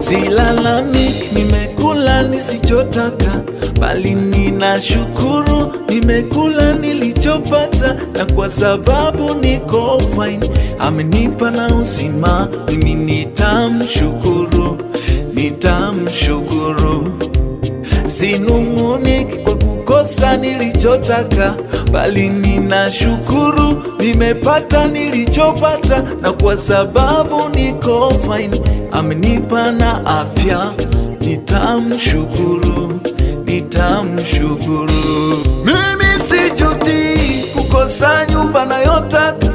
Silalamiki nimekula nisichotaka, bali ninashukuru nimekula nilichopata, na kwa sababu niko fine amenipa na uzima, mimi nitamshukuru, nitamshukuru. Sinung'uniki kwa kukosa nilichotaka, bali ninashukuru nimepata nilichopata, na kwa sababu niko fine amenipa na afya, nitamshukuru, nitamshukuru. Mimi sijuti kukosa nyumba nayotaka,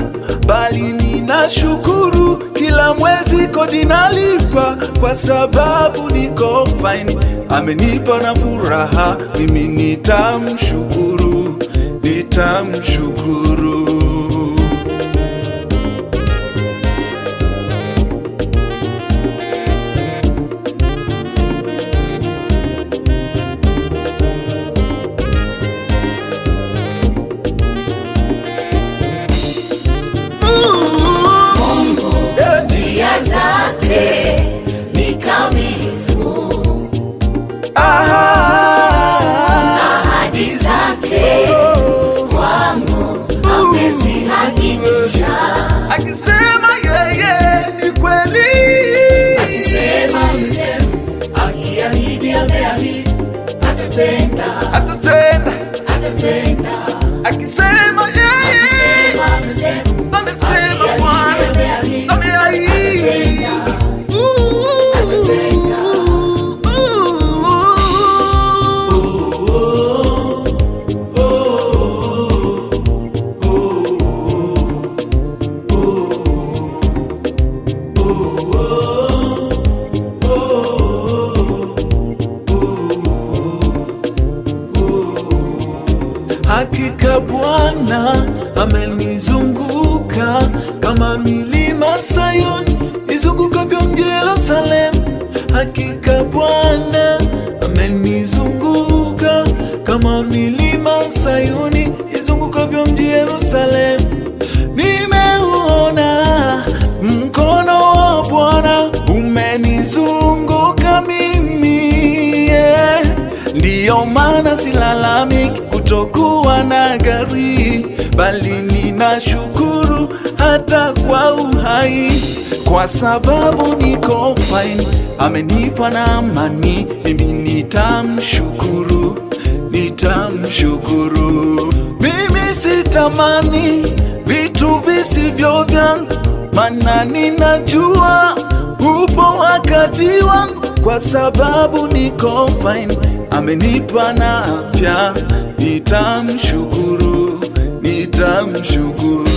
bali ninashukuru kila mwezi kodi nalipa, kwa sababu niko fine amenipa na furaha, mimi nitamshukuru, nitamshukuru. Njia zake ni kamilifu, ahadi zake kwangu amezihakikisha. Akisema yeye ni kweli, akisema amesema, akiahidi ameahidi, atatenda, atatenda, atatenda. akisema yeye Amesema Bwana ameahidi. Hakika Bwana amenizunguka kama milima Sayuni izungukavyo mji Yerusalemu. Hakika Bwana amenizunguka kama milima Sayuni izungukavyo mji Yerusalemu. Nimeuona mkono wa Bwana umenizunguka mimi, yeah. Ndiyo maana silalamiki kutokuwa na gari, bali ninashukuru hata kwa uhai, kwa sababu niko fine amenipa na amani, mimi nitamshukuru, nitamshukuru. Mimi sitamani vitu visivyo vyangu, maana ninajua upo wakati wangu, kwa sababu niko fine amenipa na afya, nitamshukuru, nitamshukuru.